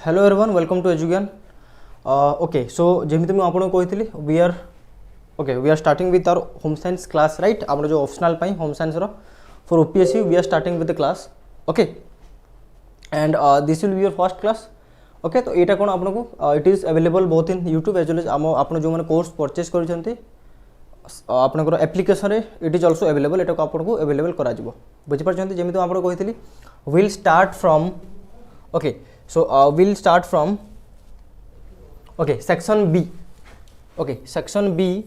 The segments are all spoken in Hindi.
Hello everyone welcome to Edugyan okay so जमी मुझे आपको कही we are starting with our home science class right आम जो optional home science for OPSC we are starting with the class okay and this will be your first class okay तो यहाँ कौन आपको it is available both in YouTube as well as आप जो मैंने कोर्स परचेज कर आपनकर application it is also available एटा को आपको अवेलेबल करा बुझीपार जमी तो आपको कही will start from okay so we'll start from okay section B okay section B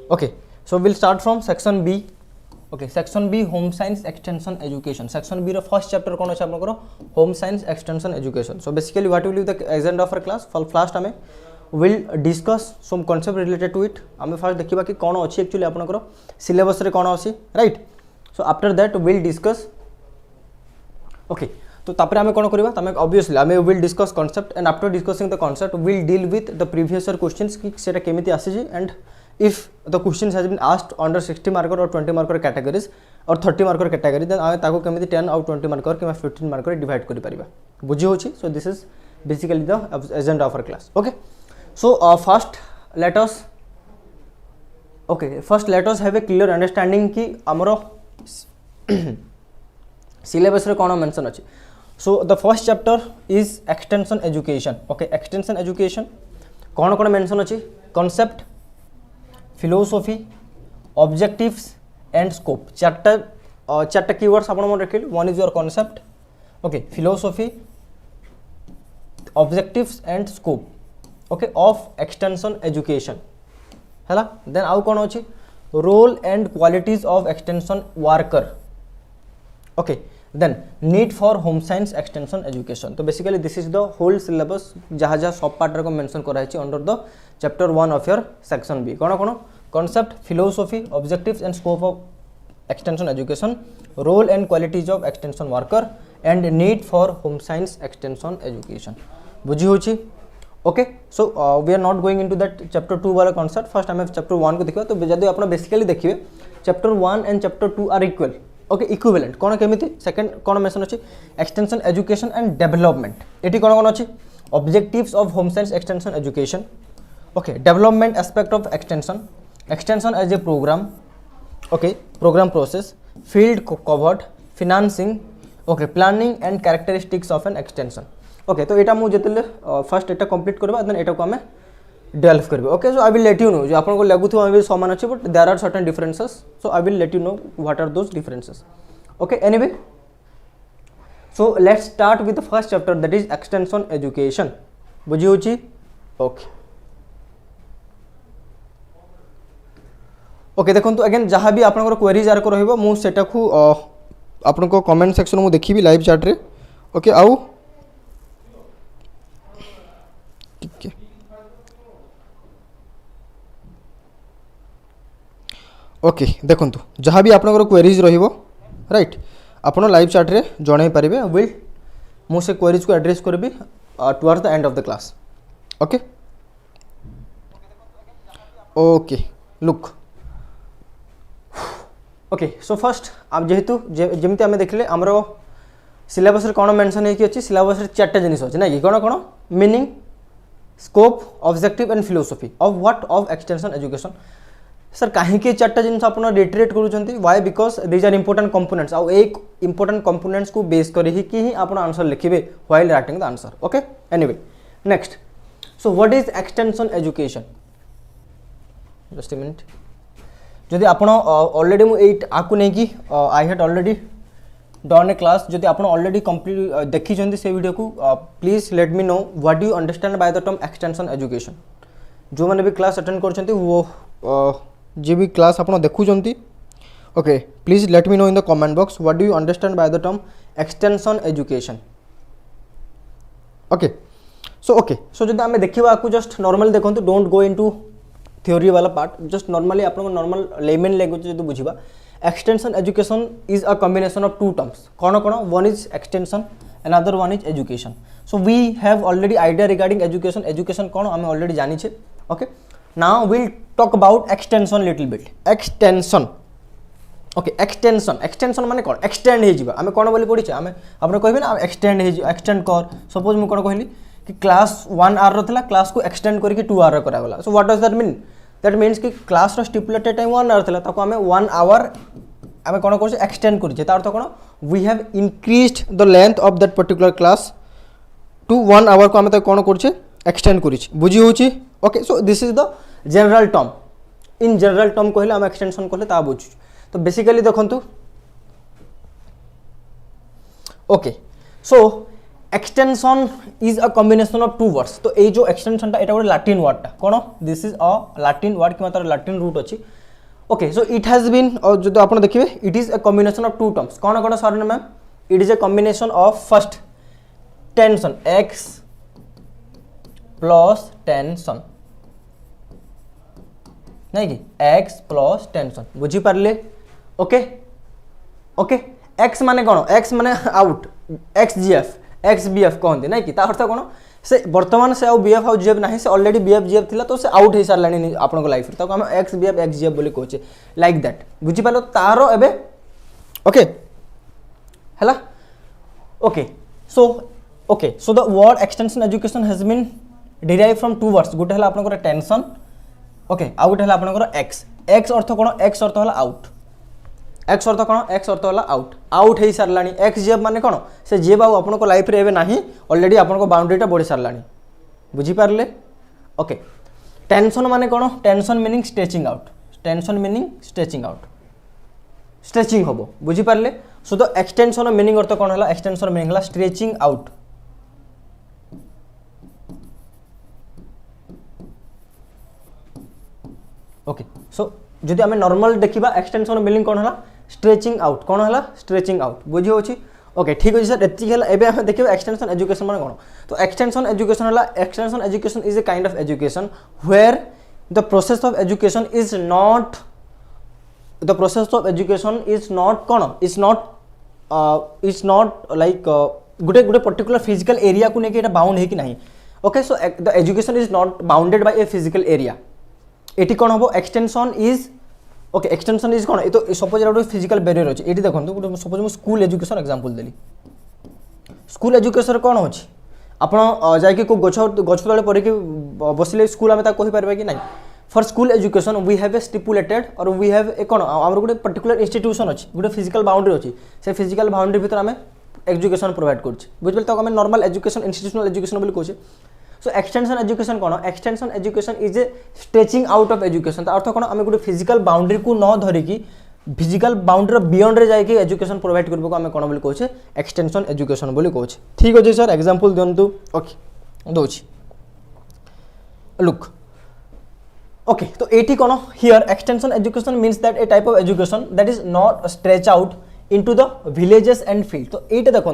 okay so we'll start from section B okay section B home science extension education section B row first chapter कौन अच्छे आपनकर home science extension education so basically what will be the agenda of our class first हमें will discuss some concept related to it हमें first देखिबा कि कौन अच्छी actually आपनकर syllabus रे कौन अछि right so after that we'll discuss okay तो तापर आमे कोन करबा तमे ऑब्वियसली आमे will discuss concept and after discussing the concept will deal with the previous year questions कि सेटा केमिति आसी जी and if the questions has been asked under 60 marker और 20 मार्कर कैटेगरीज और 30 मार्कर कैटेगरी देन आमे ताको केमिति 10 और 20 मार्कर कि 15 मार्कर डिवाइड करि परिबा बुझी होछि so this is basically the agenda of our class okay so first let us have a clear understanding कि हमरो syllabus रे कौन मेंशन अच्छी so the first chapter is extension education okay extension education कौन कौन मेंशन अच्छी concept philosophy objectives and scope चार्टा कीवर्ड्स आप मन रखिले one is your concept okay philosophy objectives and scope okay of extension education है देन आउ कौन अच्छी role and qualities of extension worker okay then need for home science extension education तो basically this is the whole syllabus जहाँ जहाँ सब पार्ट को मेंशन कराई under the chapter 1 of your section B कौन कौन concept philosophy objectives and scope of extension education role and qualities of extension worker and need for home science extension education बुझी होची okay so we are not going into that chapter 2 वाला कॉन्सेप्ट फर्स्ट आम चैप्टर 1 को देखा तो जब आप बेसिकली देखिए chapter 1 and chapter 2 are equal okay equivalent कौन केमिति सेकंड कौन मेंशन अछि एक्सटेंशन एजुकेशन एंड डेवलपमेंट एटी कौन कौन अछि objectives of home science extension education okay development aspect of extension as a programme okay programme process field covered financing okay planning and characteristics of an extension okay तो एटा मु जेतले फर्स्ट एटा कंप्लीट करबा देन एटा को हमें डेवलप करबे okay so I will let you know जो आपन को लागुथो हम समान अछि but there are certain differences so I will let you know what are those differences okay anyway so let's start with the first chapter that is extension education बुझी होची ओके ओके देखंतु अगेन जहां भी आपन को क्वेरीज आर को रहइबो मु सेटा को आपन को कमेंट सेक्शन मु देखिबी लाइव चैट रे ओके आउ ठीक है ओके देखो जहाँ भी आपनकर क्वेरीज रहिबो राइट आपन लाइव चैट रे जणाई पारिबे विल मु से क्वेरीज को एड्रेस करबी towards the end of the class okay okay look okay so first आप जेहेतु जेमती आमे देखले हमरो सिलेबस रे कोन मेंशन है कि अछि सिलेबस रे चारटा जिनिस अछि ना कि कोन कोन meaning scope objective and philosophy of what of extension education सर कहीं चार्टा जिन आप रिट्रेट करूँ why because these are important components आउ एक इंपोर्टेंट कंपोनेंट्स को बेस कर ही आप आंसर लिखे while writing the answer okay anyway next so what is extension education just a minute जदि आप ऑलरेडी मुझे आपको नहीं कि I had already done A class जदि आप ऑलरेडी कंप्लीट देखी से वीडियो को please let me know what do you understand by the term extension education जो मैंने भी क्लास अटेंड कर वो जी भी क्लास आप देखुंट okay please let me know in the comment box what do you understand by the term extension education okay so जब आम देखा आपको जस्ट नॉर्मली देखो डोंट गो इनटू थ्योरी वाला पार्ट जस्ट नॉर्मली आप नॉर्मल लेमन लैंग्वेज जो बुझा extension education is a combination of two terms कौन कौन one is extension another one is education so we have already idea regarding education कौन आम ऑलरेडी जानी okay now we'll talk about extension little bit extension okay extension extension माने कौन एक्सटेंड हो जाए आम कौन बोली पढ़ी आम आपने कहे ना एक्सटेंड हो एक्सटेंड कर सपोज मुझे कौन कहली कि क्लास 1 आवर रहा क्लास को एक्सटेंड करके 2 आवर करागला so what does that mean that means कि क्लास स्टिपुलेटेड टाइम 1 आवर था आम 1 आवर आम कौन कर एक्सटेंड कर तार अर्थ कौन we have increased the length of that particular class to 1 hour को आम कौन कर एक्सटेंड कर बुझी होची okay so this is the general term in general term कहले आम एक्सटेंशन कहले ता बुझु तो बेसिकली देखंतु okay so extension is a combination of two words तो ये जो एक्सटेंशन टा एटा गोटे लैटिन वर्ड टा कोन this is a Latin word कि मात्र लैटिन रूट अछि okay so it has been और जो आपण देखिबे it is a combination of two terms कोन कोन sir ma'am it is a combination of first tension x plus tension नहीं कि x प्लस टेंशन बुझी पारले ओके ओके x माने कोन x माने आउट xgf xbf कहते ना कि अर्थ कौन से बर्तमान से आउ bf आउ gf नहीं से ऑलरेडी bf gf थिला तो से आउट हो सारानी आपन लाइफ रे तो हम xbf xgf बोली कहचे लाइक दैट बुझी पालो तारो एबे ओके हला okay so the word extension education has been derive from two words गोटे हला आपन टेंशन ओके आउ गोटे हला आपन x अर्थ कौन x अर्थ हला आउट एक्स अर्थ कौन एक्स अर्थ है आउट आउट हो सारा एक्स जेब माने कौन से जेब आप लाइफ रे ना ऑलरेडी आपको बाउंड्रीटा बढ़ी सारा बुझीपारे ओके टेंशन माने कौन tension meaning stretching out tension meaning stretching out stretching हम बुझीपारे सो द एक्सटेंशन मीनिंग अर्थ कौन है एक्सटेंशन मीनिंग है स्ट्रेचिंग आउट ओके सो जदि आम नॉर्मल देखा एक्सटेंशन मीनिंग कौन है स्ट्रेचिंग आउट कौन है स्ट्रेचिंग आउट बुझी होची ओके ठीक अच्छे सर एति एबे हम देखिए एक्सटेंशन एजुकेशन माने कौन तो एक्सटेंशन एजुकेशन है extension education is a kind of education where the process of education is not कौन इज नॉट लाइक गोटे गोटे पर्टिकुलर फिजिकल एरिया को लेकिन बाउंड है कि नहीं okay so the education is not bounded by a physical area eighty कौन हम extension is okay extension is कौन ये तो सपोज गोटे फिजिकल बैरियर अच्छे ये देखो सपोज मुझे स्कूल एजुकेशन एग्जांपल देली स्कूल एजुकेशन कौन हो आपड़ जाकि गछ तले पढ़ी बसिले स्कूल आम कहीपर कि नहीं for school education we have a stipulated और वी हैव ए कौन आम गोटे पर्टिकुलर इंस्टीट्यूशन अच्छी गोटे फिजिकल बाउंड्री अच्छी से फिजिकल बाउंड्री भीतर आम एजुकेशन प्रोवाइड कर बुझे तो आम नॉर्मल एजुकेशन इंस्टीट्यूशनल एजुकेशन बोली कहे सो एक्सटेंशन एजुकेशन कौन extension education is a stretching out of education अर्थ कौन आम गोटे फिजिकल बाउंड्री को न धरिकी फिजिकल बाउंड्री बियॉन्ड रे जाइए एजुकेशन प्रोवाइड करबो आम कौन बोली कहे एक्सटेंशन एजुकेशन बोली कहे ठीक अच्छे सर एग्जांपल दिंतु ओके दोछि लुक ओके तो एटी कौन here extension education means that a type of education that is not stretch out into the villages and field तो ये देखो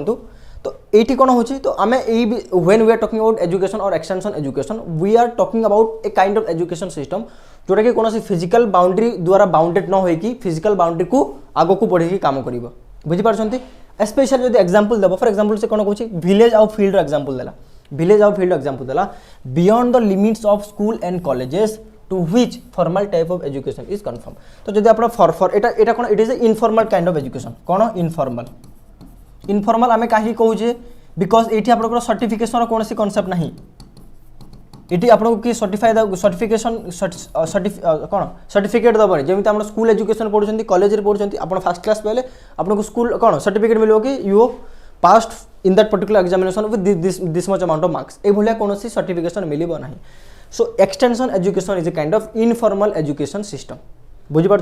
तो ये कौन हो तो आम when we are talking about education और extension education we are talking about a kind of education system जोटा कि कौन फिजिकल बाउंड्री द्वारा बाउंडेड न होगी फिजिकल बाउंड्री को आग को बढ़ी काम कर बुझीपार स्पेशल जब एग्जांपल देव फॉर एग्जांपल से कौन कौन विलेज आउ फील्ड एग्जांपल देला विलेज आउ फील्ड एग्जांपल देला beyond the limits of school and colleges to which formal type of education is confirm तो जब आप फॉर एटा कौन it is a informal kind of education कौन इनफॉर्मल आम कहीं कहे बिकज ये आप सर्टिफिकेशन कौन सी कनसेप्ट ना ये आपको कि सर्टिफिकेशन कौन सर्टिफिकेट दबनी जमी आप स्कूल एजुकेशन पढ़ुं कॉलेज पढ़ुं आप फर्स्ट क्लास पाइले आपको स्कूल कौन सर्टिफिकेट मिलो कि you passed in that particular examination with this much amount of marks ये भाया कौन सर्टिफिकेशन मिलो ना so extension education is a kind of informal education system बुझीपार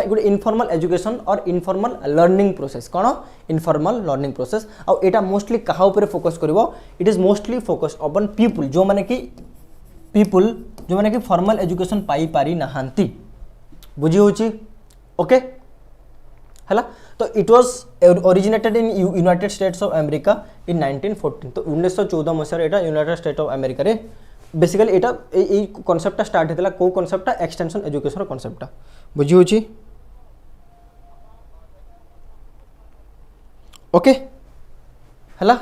गोटे इनफॉर्मल एजुकेशन और इनफॉर्मल लर्निंग प्रोसेस कौन इनफॉर्मल लर्निंग प्रोसेस आउ एटा मोस्टली कहा ऊपर फोकस करिवो it is mostly focus upon people जो माने कि फॉर्मल एजुकेशन पाई पारी नहांती बुझी होची ओके हला तो it was originated in United States of America in 1914 तो 1914 मसीह एटा यूनाइटेड स्टेट ऑफ अमेरिका रे बेसिकली एटा ए कांसेप्टटा स्टार्ट हेतला को कांसेप्टटा एक्सटेंशन एजुकेशन कांसेप्टटा बुझी होची ओके हला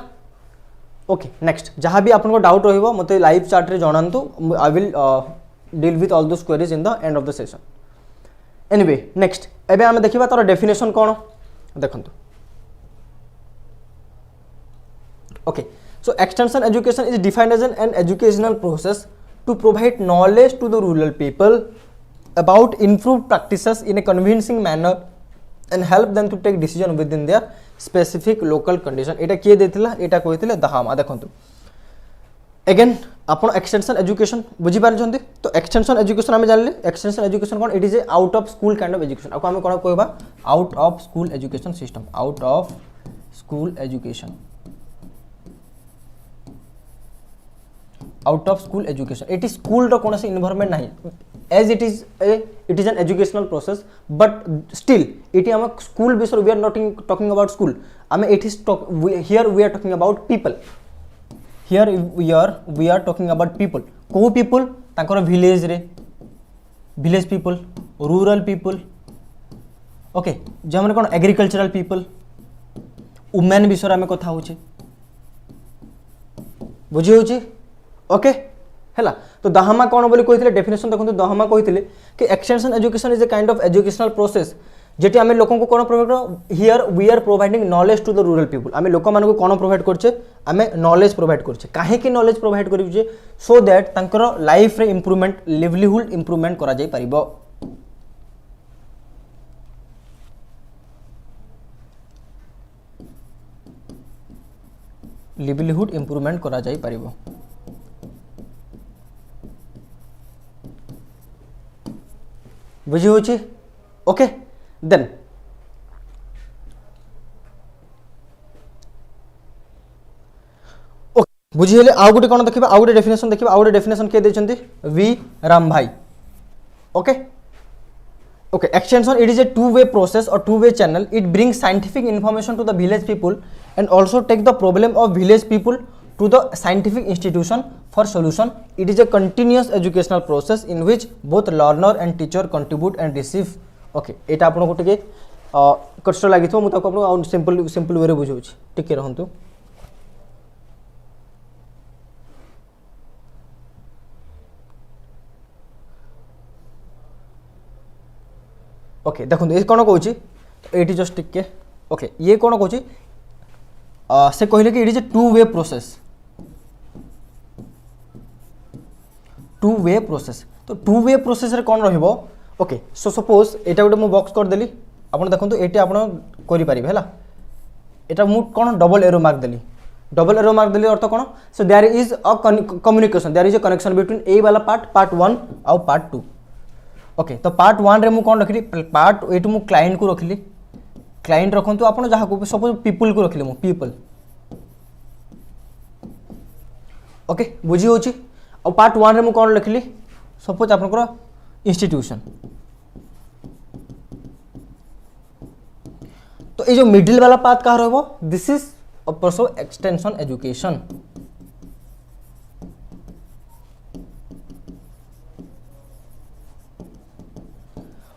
ओके नेक्स्ट जहाँ भी आपको डाउट रहिबो मते लाइव चैट रे जणांतु I will deal with all those queries in the end of the session anyway next एबे आम देखा तार डेफिनेशन कौन देखो okay so extension education is defined as an educational process to provide knowledge to the rural people about improved practices in a convincing manner and help them to take decision within their specific local condition एटा किए देथिला एटा कहिथिले दहामा देखंतु अगेन आपण एक्सटेंशन एजुकेशन बुझी पारछंती तो एक्सटेंशन एजुकेशन हम जानले एक्सटेंशन एजुकेशन कोन it is a out of school kind of education आको हम कोन कहबा out of school education system out of school education out of school education it is school रो कोनसे इन्वायरमेंट नाही as it is an educational process but still it is a school before we are not talking about school it is here we are talking about people here we are talking about people को people तांकर village रे village people rural people okay जे हमरे कोन agricultural people women विषय में कथा होचे बुझी होची ओके हैला तो दहामा कौन बोली कही डेफिनेशन देखो दहामा कही कि extension education is a kind of educational process जेटी आम लोक को कौन provide here we are providing knowledge to the rural people आम लोक मान कौन प्रोवाइड करछे आम नॉलेज प्रोवाइड करछे काहे कि नॉलेज प्रोवाइड करिजे सो दैट तांकर लाइफ रे इंप्रूवमेंट लिवलीहुड इंप्रूवमेंट करा जाय परिबो लिवलीहुड इंप्रूवमेंट करा जाय परिबो बुझी होची ओके देन ओके बुझी हेले आउ गुटे कोन देखिबा आउ गुटे डेफिनेशन देखिबा आउ गुटे डेफिनेशन के देचंती वी राम भाई okay okay extension it is a two way process और two way channel it brings scientific information to the village people and also take the problem of village people to the scientific institution for solution. It is a continuous educational process in which both learner and teacher contribute and receive. Okay, एटा आपन को टिके कष्ट लागिथो मु ताको आपन सिंपल वे रे बुझौछि टिके रहंतु ओके देखो ये कौन कौच ये जस्ट टिके ओके ये कौन कौच से कहले कि it is a two way process तो टू वे प्रोसेस रे कौन रहिबो ओके सो सपोज एटा गोटे मु बॉक्स कर देली आपण देखंतु एटा आपण करि परिबे हला एटा मु कोन डबल एरो मार्क देली अर्थ कोन so there is a communication there is a connection between A वाला पार्ट 1 और पार्ट 2 ओके तो पार्ट 1 रे मु कोन रखली पार्ट 8 मु क्लाइंट को रखली क्लाइंट रखंतु आपण जहा को सपोज पीपल को रखली मु पीपल ओके बुझी होची और पार्ट 1 रे मु कोन लिखली सपोज आपनकर इंस्टीट्यूशन तो ये जो मिडिल वाला पार्ट कहा रहबो this is also extension education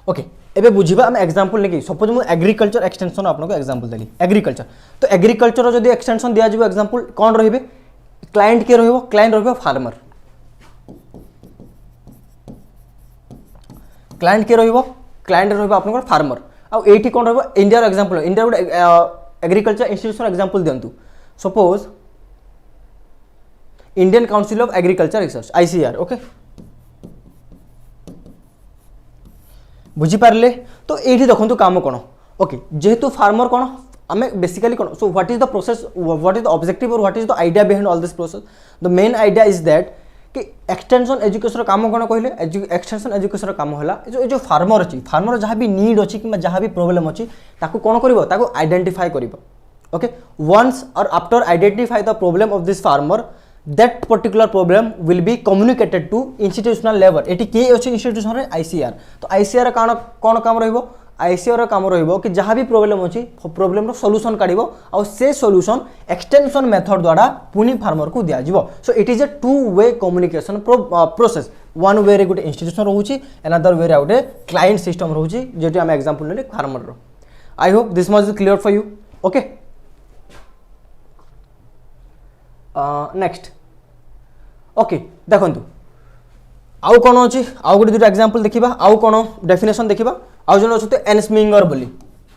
okay एबे बुझिबा हम एग्जांपल लेके सपोज मु एग्रीकल्चर एक्सटेंशन आपन को एग्जांपल देली एग्रीकल्चर तो एग्रीकल्चर जदी एक्सटेंशन दिया जिवो एग्जांपल कोन रहिबे क्लाइंट के रहिबो क्लाइंट रहिबो फार्मर क्लाइंट के रहिबो क्लाइंट रहिबो आपन को फार्मर आ एठी कोन रहिबो इंडिया रो एग्जांपल इंडिया रो एग्रीकल्चर इंस्टीट्यूशन एग्जांपल दियंतु suppose Indian council of agriculture research ICR okay बुझी पारले तो एठी देखंतु काम कोन ओके जेहेतु फार्मर कोन आमे बेसिकली कोन so what is the process what is the objective और what is the idea behind all this process the main idea is that कि एक्सटेंशन एजुकेशन काम कोन कहले एक्सटेंशन एजुकेशन काम होला जो फार्मर अछि फार्मर जहाँ भी नीड अछि कि जहाँ भी प्रॉब्लम अछि ताको कोन करिवो ताको आइडेंटिफाई करिवो ओके वंस और after identify the problem of this farmer that particular problem will be communicated to institutional level eighty के अछि इंस्टीट्यूशन रे आईसीआर तो आईसीआर कोन काम रहइबो आईसीआर रो काम रहइबो कि जहाँ भी प्रॉब्लम अछि प्रॉब्लम रो सॉल्यूशन काढिबो और से सॉल्यूशन एक्सटेंशन मेथड द्वारा पुनी फार्मर को दिया जिवो so it is a two way communication process one way रे गुटे इंस्टीट्यूशन रहउची अनदर वे रे गुटे क्लाइंट सिस्टम रहउची जेटी हम एग्जांपल लेले फार्मर रो I hope this much is clear for you okay next okay देखंतु आउ कोन अछि आउ गुटे दुटा एग्जांपल देखिबा आउ कोन डेफिनेशन देखिबा आउ जन अच्छे एनस्मिंगर बोली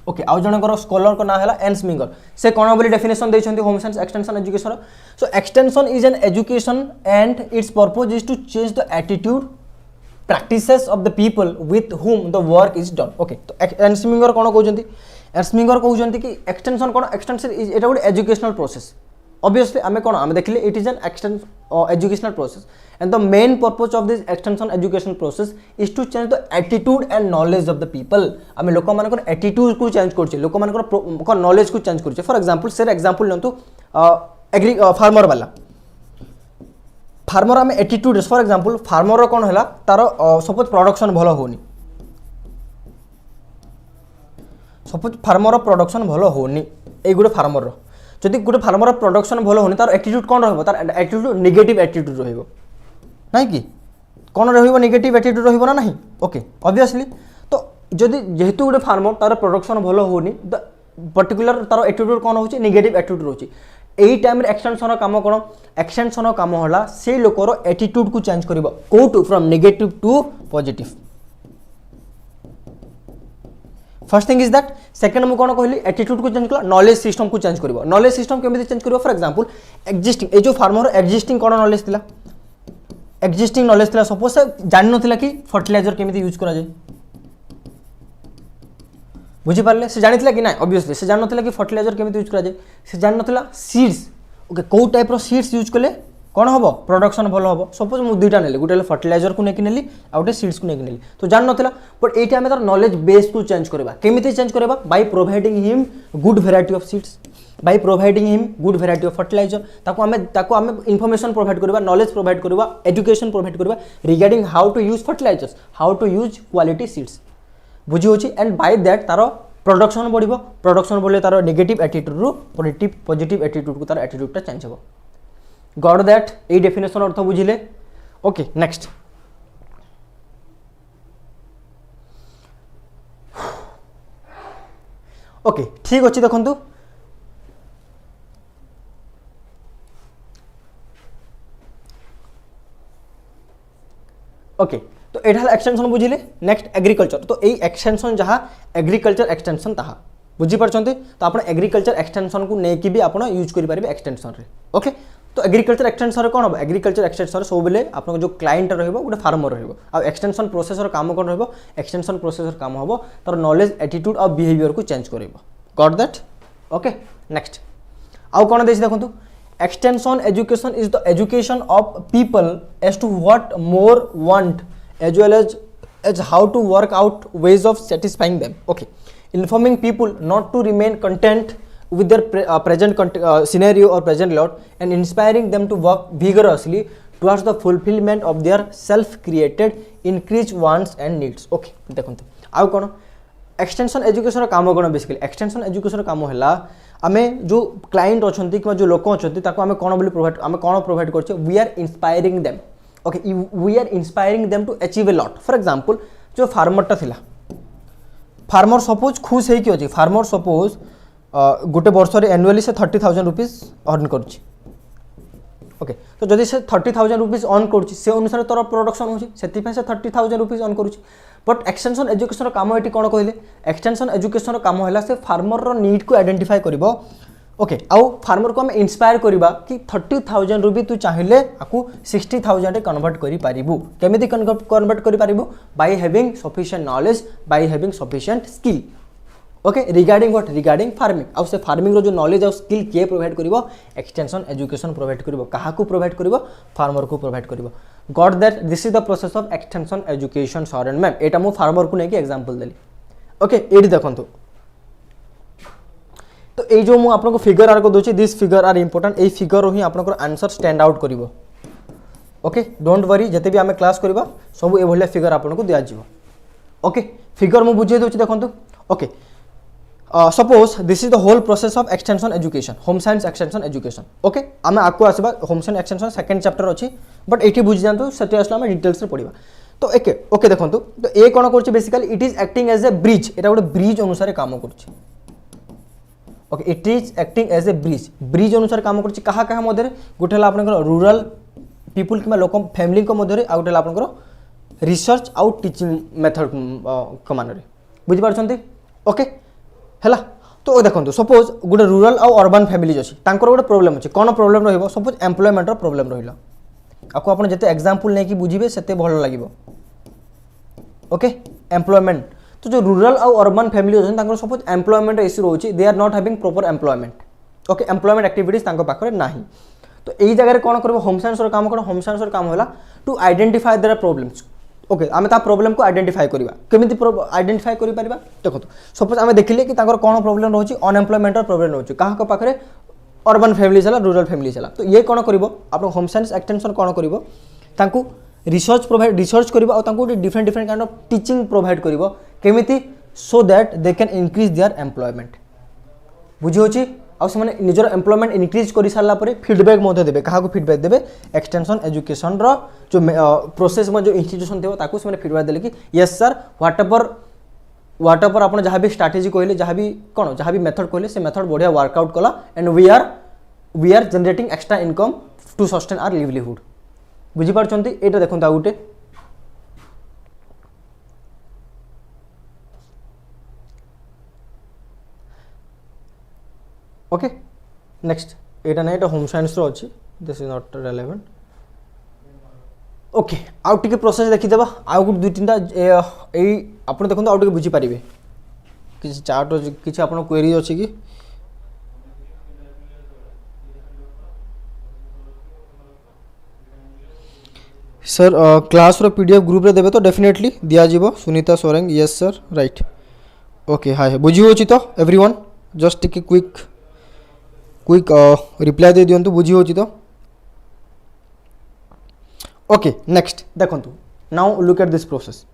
ओके आउ जनकर स्कॉलर को ना है एनस्मिंगर से कौन बोली डेफिनेशन देछंती home science extension education so extension is an education and its purpose is to change the attitude practices of the people with whom the work is done okay तो एनस्मिंगर कौन कहते एनस्मिंगर कहते कि एक्सटेंशन कौन एक्सटेंशन इज एटा गोटे एजुकेशनल प्रोसेस obviously आमे कौन आमे देखले it is an extension educational process and the main purpose of this extension education process is to change the attitude and knowledge of the people आमे लोक मानकर attitude को चेंज करछे लोक मानकर knowledge को चेंज करछे फॉर एग्जांपल सर एग्जांपल लंतु एग्री फार्मर वाला फार्मर आम एटीट्यूड फॉर एग्जांपल फार्मर कौन है तार सपोज प्रोडक्शन भल होनी सपोज फार्मर प्रोडक्शन भल होनी ए गोटे फार्मर जदि गोटे फार्मर प्रोडक्शन भल होनी तार एटीट्यूड कौन रहिबो तार एटीट्यूड नेगेटिव एटीट्यूड रहिबो नहीं कि कौन रहिबो नेगेटिव एटीट्यूड रहिबो ना नहीं ओके ऑब्वियसली तो जदि जेहेतु गोटे फार्मर तार प्रोडक्शन भल होनी पर्टिकुलर तार एटीट्यूड कौन होची नेगेटिव एटीट्यूड होची एई टाइम रे एक्सटेंशन काम कोन एक्सटेंशन काम होला से लोकर एटीट्यूड को चेंज करबो कोटू from negative to positive first thing is that second मु कोन कहली एटीट्यूड को चेंज कला नॉलेज सिस्टम को चेंज करबो नॉलेज सिस्टम केमिति चेंज करबो फॉर एग्जांपल एक्जिस्टिंग ए जो फार्मर एक्जिस्टिंग कोन नॉलेज थिला एक्जिस्टिंग नॉलेज थिला सपोज से जानि नथिला कि फर्टिलाइजर केमिति यूज करा जाय बुझी पारले से जानिथिला कि ना ऑब्वियसली से जान नथिला कि फर्टिलाइजर केमिति यूज करा जाय से जान नथिला सीड्स ओके को टाइप रो सीड्स यूज कले कोन हबो प्रोडक्शन भलो हबो सपोज मु दुईटा नेली गुटे फर्टिलाइजर को नेकी नेली आ गुटे सीड्स को नेकी नेली तो जान नथिला बट एटा हम तार नॉलेज बेस को चेंज करबा केमिति चेंज करबा by providing him good variety of seeds by providing him good variety of fertiliser ताको हमें इन्फॉर्मेशन प्रोवाइड करबा नॉलेज प्रोवाइड करबा एजुकेशन प्रोवाइड करबा regarding how to use fertilisers how to use quality seeds बुझी होची एंड बाय दैट तारो प्रोडक्शन बढ़िबो प्रोडक्शन बोले तारो नेगेटिव एटीट्यूड रु पॉजिटिव एटीट्यूड को तारो एटीट्यूड ता चेंज होबो गॉट दैट ए डेफिनेशन अर्थ बुझिले ओके नेक्स्ट ओके ठीक अछि देखंतु ओके तो एठाल एक्सटेंशन बुझिले नेक्स्ट एग्रीकल्चर तो एई एक्सटेंशन जहाँ एग्रीकल्चर एक्सटेंशन ताहा बुझी पारछन्ते तो आपण एग्रीकल्चर एक्सटेंशन को नेकी भी आपण यूज करि पारिबे एक्सटेंशन रे ओके तो एग्रीकल्चर एक्सटेंशन रे कोन हो एग्रीकल्चर एक्सटेंशन सब बेले आपण जो क्लाइंट रहइबो गोटे फार्मर रहइबो आ एक्सटेंशन प्रोसेसर काम कोन रहइबो एक्सटेंशन प्रोसेसर काम होबो तार नॉलेज एटीट्यूड और बिहेवियर को चेंज करइबो गॉट दैट ओके नेक्स्ट आउ कोन देछि देखंतु extension education is the education of people as to what more want as well as how to work out ways of satisfying them okay informing people not to remain content with their present scenario or present lot and inspiring them to work vigorously towards the fulfillment of their self created increased wants and needs okay देखंतु आउ कोन एक्सटेंशन एजुकेशन काम कोन बेसिकली एक्सटेंशन एजुकेशन काम हैला आमे जो क्लाइंट अछंती कि जो लोक अछंती ताको आमे कोन बोली प्रोवाइड आमे कोन प्रोवाइड करछे we are inspiring them okay we are inspiring them to achieve a lot for example जो फार्मर टा थिला फार्मर सपोज खुश है कि अछि फार्मर सपोज गोटे वर्ष रे एनुअली से 30,000 रुपीस अर्न करछि ओके तो जदि से 30,000 रुपीस अर्न करछि से अनुसार तोर प्रोडक्शन होछि सेति पे से 30,000 रुपीस अर्न करछि बट एक्सटेंशन एजुकेशन काम एटी कोन कहले एक्सटेंशन एजुकेशन काम हैला से फार्मर रो नीड को आइडेंटिफाई करबो ओके आउ फार्मर को हम इंस्पायर करबा कि 30,000 रुपी तू चाहिले आकु 60,000 रे कन्वर्ट करि पारिबु केमिति कन्वर्ट करि पारिबु by having sufficient knowledge by having sufficient skill okay regarding what regarding farming आउ से फार्मिंग रो जो नॉलेज और स्किल के प्रोवाइड करबो एक्सटेंशन एजुकेशन प्रोवाइड करबो काहा को प्रोवाइड करबो फार्मर को प्रोवाइड करबो got that this is the process of extension education sir and ma'am एटा मु फार्मर को नै कि एग्जांपल देली ओके एडी देखंतु तो ये जो मु आपको फिगर आर को दोची this figure are important a figure ही आपको आंसर स्टैंड आउट करिवो ओके डोंट वरी जते भी आमे क्लास करबा सब ए भलिया फिगर आपको दिया जिवो ओके फिगर मु बुझे दोची देखंतु okay suppose this is the whole process of extension education home science extension education okay आमे आको आसीबा home science extension second chapter अछि बट एठी बुझि जानतो सते असला आमे डिटेल्स रे पढिबा तो एके ओके देखंतु तो ए कोन करछि basically it is acting as a bridge एटा गोटे ब्रिज अनुसार काम करछि okay it is acting as a bridge अनुसार काम करछि कहा कहा मधे गोटे हला आपनकर रूरल पीपल किमा लोक फैमिली को मधे आ गोटे हला आपनकर रिसर्च आउट टीचिंग मेथड कमानरे बुझी पारछंती ओके हैला तो देखो सपोज गोटे रूरल आउ अर्बन फैमिलीज अच्छी तांकर गोटे प्रोब्लेम अच्छे कौन प्रोब्लेम रहिबो सपोज एम्प्लॉयमेंट प्रोब्लेम रहिला आपको आपण जते एग्जांपल नै कि बुझिबे सेते भल लागिबो ओके एम्प्लॉयमेंट तो जो रूरल आउ अर्बन फैमिली अच्छे तांकर सपोज एम्प्लॉयमेंट इश्यू रोची they are not having proper employment okay employment activities तांको पाखरे नाही तो यही जगह कौन कर होम साइंस काम कौन होम साइंस काम है to identify their problems okay आम ता प्रोब्लेम को आइडेंटिफाई करवा केमी आइडेंटिफाई कर देखो सपोज आम देखिले कि कौन प्रोब्लेम रोचे अनएम्प्लॉयमेंट प्रोब्लेम रोचे क्या पाखे अर्बन फैमिली चला रूरल फैमिली चला तो ये कौन कर होम साइंस एक्सटेंशन कौन कर रिसर्च कर different different kind of teaching provide कर केमिति so that they can increase their employment बुझी होची आउ से निजर एम्प्लॉयमेंट इनक्रीज कर सारा फीडबैक देवे क्या फीडबैक देवे एक्सटेंशन एजुकेशन जो प्रोसेस में जो इंस्टीट्यूशन थी ताकू से फीडबैक देले कि यस सर व्हाट एवर आप जहाँ भी स्ट्राटेजी कहले जहाँ भी कौन जहाँ भी मेथड कहले से मेथड बढ़िया वर्कआउट कला and we are generating extra income to sustain our livelihood बुझी पारछंती एटा देखंतु आ गुटे ओके नेक्स्ट एटा ना एटा होम साइंस रो अछि this is not relevant okay आउ टिके प्रोसेस देखि देबा आउ गुट दुई तीनटा एई आपण देखंतु आउ टिके बुझी पारिबे किछि चार्ट किछि आपण क्वेरी अछि कि सर क्लास रो पीडीएफ ग्रुप रे देबे तो डेफिनेटली दिया जीवो Sunita Soreng yes sir right okay hi बुझी होछि तो एवरीवन जस्ट टिके क्विक रिप्लाई दे दियंतु बुझी होछि तो ओके नेक्स्ट देखंतु now look at this process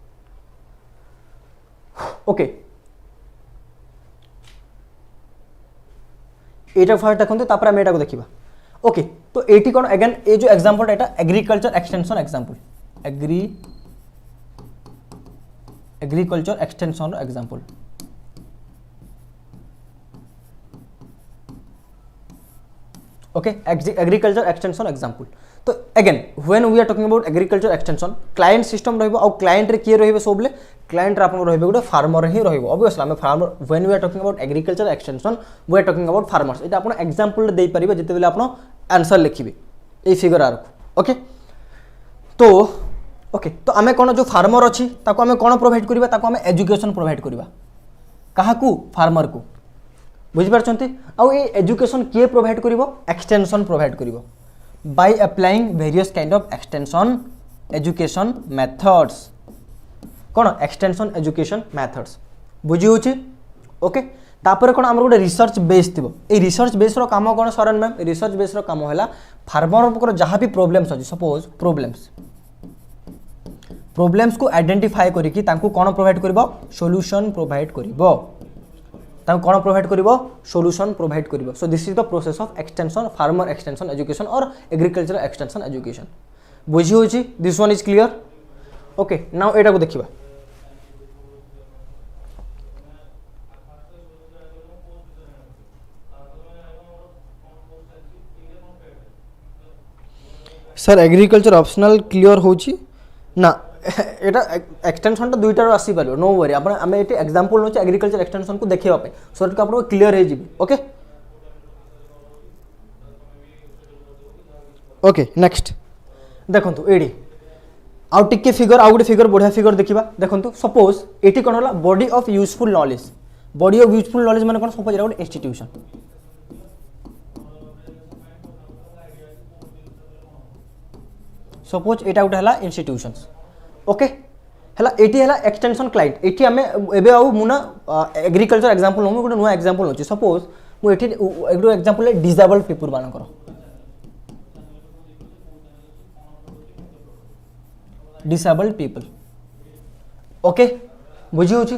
okay Etah first देखंतु तापर हम एटा को देखिबा ओके तो एटी कौन अगेन ये जो एग्जांपल एटा agriculture extension example agriculture extension example okay agriculture extension example तो again when we are talking about agriculture extension client system रहइबो और क्लाइंट रे किए रहइबो सबले क्लाइंट रे आपन रहइबो गोटे फार्मर ही रहइबो ऑब्वियसली हम farmer when we are talking about agriculture extension we are talking about farmers एटा आपन एग्जांपल दे परिबे जते बेले आपन आंसर लिखिबे ए फिगर आर ओके तो आमे कोन जो फार्मर अछि ताको आमे कोन प्रोवाइड करबा ताको आमे एजुकेशन प्रोवाइड करबा काहाकू फार्मर को बुझि पारछंती आ ए एजुकेशन किए प्रोवाइड करिवो एक्सटेंशन प्रोवाइड करिवो by applying various kind of extension education methods कोन एक्सटेंशन एजुकेशन मेथड्स बुझि होछि ओके तापर कोन हमर गोटे रिसर्च बेस थिबो ए रिसर्च बेस रो काम कोन सरन मैम रिसर्च बेस रो काम होला फार्मर को जहाँ भी प्रॉब्लम्स अछि सपोज प्रॉब्लम्स को आइडेंटिफाई करिकि तांको कोन प्रोवाइड करिवो सॉल्यूशन प्रोवाइड करिवो कौन प्रोवाइड करिवो सॉल्यूशन प्रोवाइड करिवो so this is the process of extension farmer extension education और एग्रीकल्चर एक्सटेंशन एजुकेशन बुझी होछि this one is clear okay now एटा को देखिबा सर एग्रीकल्चर ऑप्शनल क्लियर होछि ना एटा एक्सटेंशन तो दुईटा आसी पारो नो वरी आपण हम एटी एग्जांपल नो एग्रीकल्चर एक्सटेंशन को देखिबा पे सो एटा आपन क्लियर हे जिबे ओके ओके नेक्स्ट देखंतु एडी आउ टिके फिगर आउ गुटे फिगर बढ़िया फिगर देखिबा देखंतु सपोज एटी कोन होला बॉडी ऑफ यूजफुल नॉलेज माने कोन सपोज एटा गुटे इंस्टीट्यूशन सपोज एटा गुटे हला इंस्टीट्यूशंस ओके हला एटी हला एक्सटेंशन क्लाइंट एटी हमें एबे आउ मुना एग्रीकल्चर एग्जांपल हम गोटे नुवा एग्जांपल होची सपोज मु एटी एगो एग्जांपल डिसेबल पीपल मान करो डिसेबल्ड पीपल ओके बुझी होची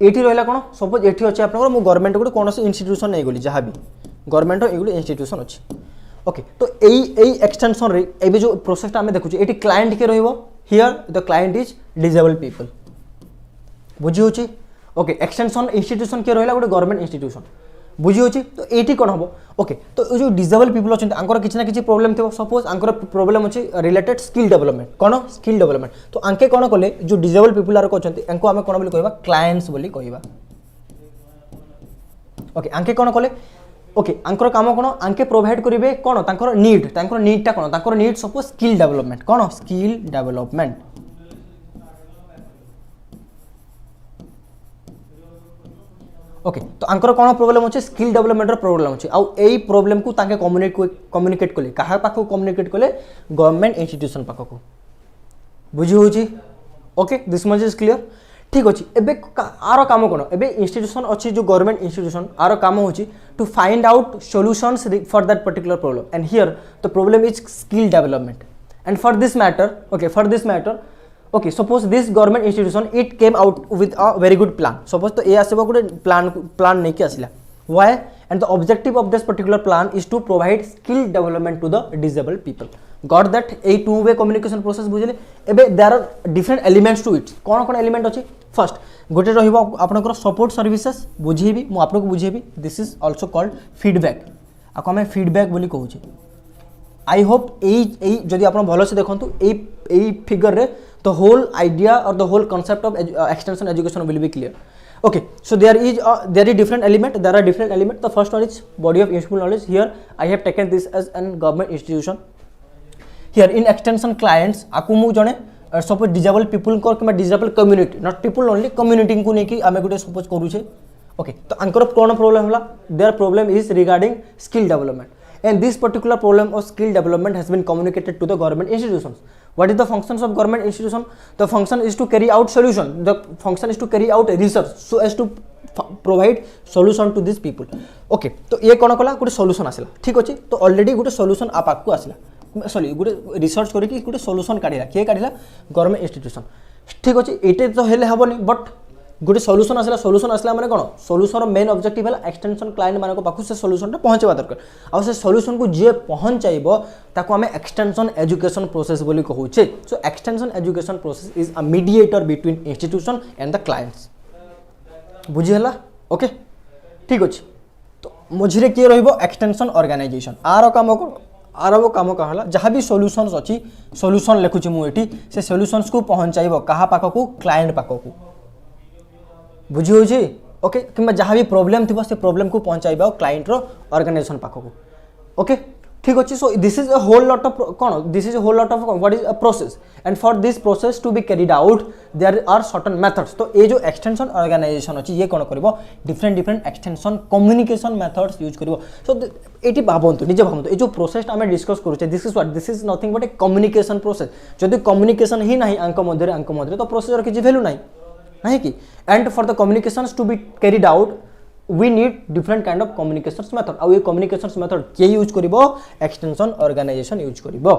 एटी रहला कोन सपोज एटी अछि आपन मु गवर्नमेंट गोटे कोनोसी इंस्टीट्यूशन नै गोली जहां भी गवर्नमेंट एगो इंस्टीट्यूशन अछि ओके तो एई एक्सटेंशन रे एबे जो प्रोसेस ता हमें देखु एटी क्लाइंट के रहइबो here the client is disabled people बुझी होची ओके एक्सटेंशन इंस्टीट्यूशन के रहला गोटे गवर्नमेंट इंस्टीट्यूशन बुझी होची तो एटी कोन हबो ओके तो जो डिसेबल पीपल अछन आंकर किछ ना किछ प्रॉब्लम थो सपोज आंकर प्रॉब्लम अछि रिलेटेड स्किल डेवलपमेंट कोन स्किल डेवलपमेंट तो आंके कोन कोले जो डिसेबल पीपल आर को अछन एंको हमें कोन बोली कहबा क्लाइंट्स बोली कहबा ओके आंके कोन कोले ओके आंकर काम कोन आंके प्रोवाइड करिवे कोन तांकर नीड ता कोन तांकर नीड सपोज स्किल डेवलपमेंट कोन स्किल डेवलपमेंट ओके तो आंकर कोन प्रॉब्लम अछि स्किल डेवलपमेंट रो प्रॉब्लम अछि आ एई प्रॉब्लम को तांके कम्युनिकेट कले कहा पाखो कम्युनिकेट कले गवर्नमेंट इंस्टीट्यूशन पाखो बुझी होची okay this much is clear ठीक अछि एबे आरो काम कोन एबे इंस्टीट्यूशन अछि जो गवर्नमेंट इंस्टीट्यूशन आरो काम होची to find out solutions for that particular problem and here the problem is skill development and for this matter okay suppose this government institution it came out with a very good plan suppose to a asebo good plan nei ki asila why and the objective of this particular plan is to provide skill development to the disabled people got that a two way communication process bujile ebe there are different elements to it kon element अछि first gote rahibo आपनकर support services बुझेबी मु आपनको बुझेबी this is also called feedback आको हमें feedback बोली कहू छी आई होप एई जदि आपण भलो से देखंतु एई फिगर रे the whole idea or the whole concept of extension education will be clear okay so there are different element the first one is body of useful knowledge here I have taken this as an government institution here in extension clients aku mu jane suppose disabled people ko kima disabled community not people only community को नेकी आमे गुटे suppose करू छे okay तो अंकर कोन प्रॉब्लम होला their problem is regarding skill development and this particular problem of skill development has been communicated to the government institutions what is the functions of government institution the function is to carry out solution the function is to carry out research so as to provide solution to these people okay तो ये कोन कला गुटे सॉल्यूशन आसिला ठीक अछि तो ऑलरेडी गुटे सॉल्यूशन आपा को आसिला सॉरी गुटे रिसर्च करी कि गुटे सॉल्यूशन काढिला के काढिला गवर्नमेंट इंस्टीट्यूशन ठीक अछि एटे तो हेले हबनी बट गोटे सॉल्यूशन आसला माने कोन सॉल्यूशन मेन ऑब्जेक्टिव है एक्सटेंशन क्लाइंट मानको पाखु से सॉल्यूशन रे पहुंचेबा दरकार आ से सॉल्यूशन को जे पहुंचाइबो ताको हमें एक्सटेंशन एजुकेशन प्रोसेस बोली कहू छे so extension education process is a mediator between institution and the clients बुझी हला ओके ठीक अछि तो मझिरे के रहइबो एक्सटेंशन ऑर्गेनाइजेशन आरो काम कहला जहाँ भी सॉल्यूशंस अछि सॉल्यूशन लिखु छी मु एठी से सॉल्यूशंस को पहुंचाइबो कहा पाखो क्लाइंट पाखो बुझी हो जी ओके कि जहाँ भी प्रॉब्लम थी से प्रॉब्लम को पहुंचाइबा क्लाइंट रो ऑर्गेनाइजेशन पाखो ओके ठीक अच्छे so this is a whole lot of कौन this is a whole lot of what is a process and for this process to be carried out there are certain methods तो ये जो एक्सटेंशन ऑर्गेनाइजेशन अच्छी ये कौन कर different extension communication methods use कर सो ये भावतु निजे भावतु ये जो प्रोसेस आम डिस्कस करुचे this is nothing but a communication process जदि कम्युनिकेशन ही ना आंक मध्य तो प्रोसेसर किसी वैल्यू नहीं कि and for the communications to be carried out we need different kind of communications method आ ये कम्युनिकेशंस मेथड के यूज करिवो एक्सटेंशन ऑर्गेनाइजेशन यूज करिवो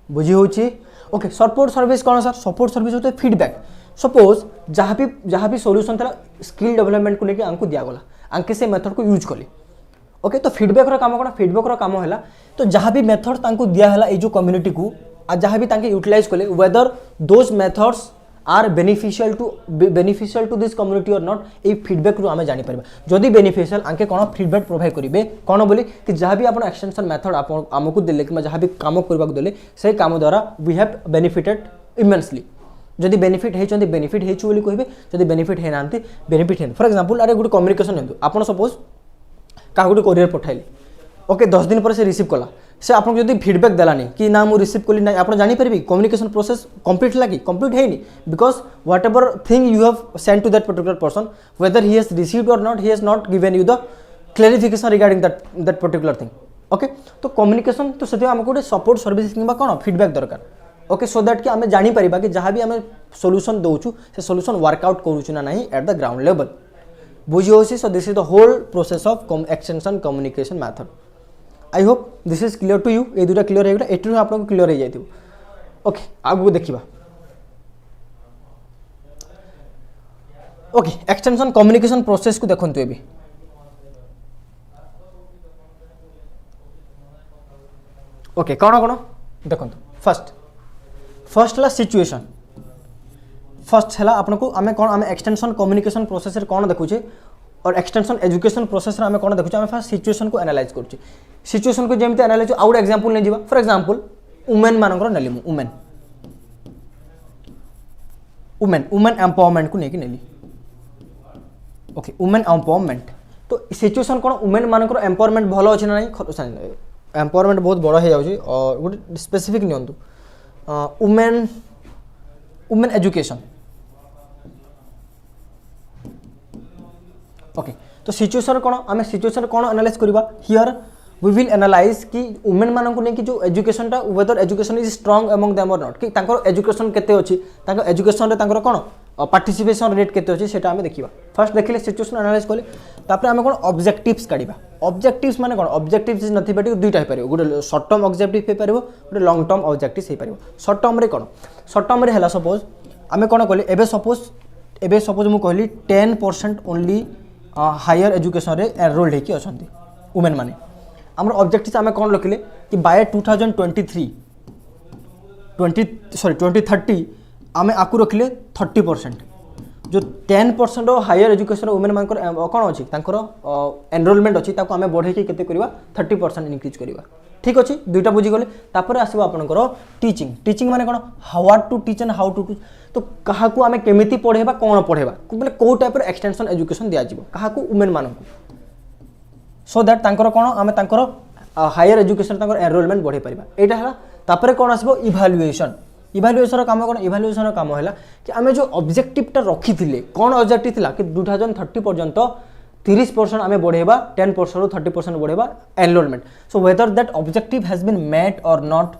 बुझी होची ओके सपोर्ट सर्विस कोन सर सपोर्ट सर्विस होते फीडबैक सपोज जहाँ भी सॉल्यूशन था स्किल डेवलपमेंट को लेके आंको दिया गला आंके से मेथड को यूज कली ओके तो फीडबैक रो काम कोन फीडबैक रो काम हैला तो जहाँ भी मेथड तांको दिया हैला ए जो कम्युनिटी को आ जहाँ भी तांके यूटिलाइज कले whether those methods are beneficial to this community और नॉट ए फीडबैक रु आमे जानि परबा जदि बेनिफिशियल आंके कोन फीडबैक प्रोवाइड करिवे कोन बोली कि जहाँ भी आपण एक्सटेंशन मेथड आपण आमको देले कि जहाँ भी काम करबा देले से काम द्वारा वी हैव बेनिफिटेड इमेंसली जदि बेनिफिट हेचंती बेनिफिट हेचु बोली कहबे जदि बेनिफिट हे नांती बेनिफिट हे फॉर एग्जांपल अरे गुड कम्युनिकेशन हेतु आपण सपोज का गुड कोरियर पठाइले ओके 10 दिन पर से रिसीव कला से आपन जदि फीडबैक देलानी कि ना मु रिसीव कली ना आपन जानि परबी कम्युनिकेशन प्रोसेस कंप्लीट लागी कंप्लीट हेनी because whatever thing you have send to that particular person whether he has received or not he has not given you the clarification regarding that particular thing okay तो कम्युनिकेशन तो सेति हमको गोटे सपोर्ट सर्विस किबा कोन फीडबैक दरकार ओके सो दैट कि आमे जानि परिबा कि जहाँ भी आमे सॉल्यूशन दोछु से सॉल्यूशन वर्कआउट करूछु ना नहीं एट द ग्राउंड लेवल बुझी होसी so this is the whole process of extension communication method I hope this is clear to you ये दुटा क्लियर होगा एटू आपको क्लियर हो जाए ओके आगू देखा ओके एक्सटेंशन कम्युनिकेशन प्रोसेस को देखते ये ओके कौन कौन देखो फर्स्ट है सिचुएशन फर्स्ट है आपको आम कौन आम एक्सटेंशन कम्युनिकेशन प्रोसेस कौन देखुचे और एक्सटेंशन एजुकेशन प्रोसेस आम कौन देखुचे आम फास्ट सिचुएशन को एनालाइज कर सिचुएशन को जमी एनालाइज आउ गोटे एग्जांपल नहीं जावा फॉर एग्जांपल वुमेन मानकर नेली वुमेन वुमेन वुमेन एम्पावरमेंट को लेकिन नेली ओके वुमेन एम्पावरमेंट तो सिचुएशन कौन वुमेन मानकर एम्पावरमेंट भल अच्छे ना नहीं एम्पावरमेंट बहुत बड़ हो जाऊँगी और गोटे स्पेसिफिक नियंतु वुमेन वुमेन एजुकेशन ओके तो सिचुएशन कौन आम सिचुएशन कौन एनालाइज करवा हियर वी विल एनालाइज कि वुमेन मानक नहीं कि जो एजुकेशनटा whether education is strong among them or not कि तांकर एजुकेशन केते अछि तांकर एजुकेशन रे तांकर कोन पार्टिसिपेशन रेट केते अछि सेटा हमें देखिबा फर्स्ट देखिले सिचुएशन एनालाइज कले तापर हमें कोन ऑब्जेक्टिव्स काढिबा ऑब्जेक्टिव्स माने कोन ऑब्जेक्टिव्स नथि बेटी दुईटा हे परिबो गोटे शॉर्ट टर्म ऑब्जेक्टिव हे परिबो गोटे लॉन्ग टर्म ऑब्जेक्टिव्स हे परिबो शॉर्ट टर्म रे कोन शॉर्ट टर्म रे हला सपोज हमें कोन कहले एबे सपोज मु कहली 10% ओनली हायर एजुकेशन रे एनरोल्ड हेकी अछंती वुमेन माने आम ऑब्जेक्टिव आम कौन रखिले कि बाय 2030 आम आपको रखिले 30% जो 10% हायर एजुकेशन वुमेन मान कौन अच्छी एनरोलमेंट अच्छी आम बढ़े केते करवा 30% इंक्रीज करवा ठीक अच्छे दुईटा बुझीगले तापर आसो आपंकर टीचिंग माने कौन how to teach and how to तो क्या आम केमी पढ़ेबा कौन पढ़ेबा मतलब कौ टाइप एक्सटेंशन एजुकेशन दिज्व क्या वुमेन मानक सो दैट तांकर कौन आम तांकर हायर एजुकेशन तांकर एनरोलमेंट बढ़े पारिबा एटा हला तापरे कौन आसबो इभालुएशन काम कौन इभालुएशन काम है कि आम जो ऑब्जेक्टिवटा रखी कौन ऑब्जेक्टिव थिला कि 2030 पर्यंत 30% आम बढ़ेबा 10% ରୁ 30% बढ़ेबा enrolment so whether that objective has been met और नॉट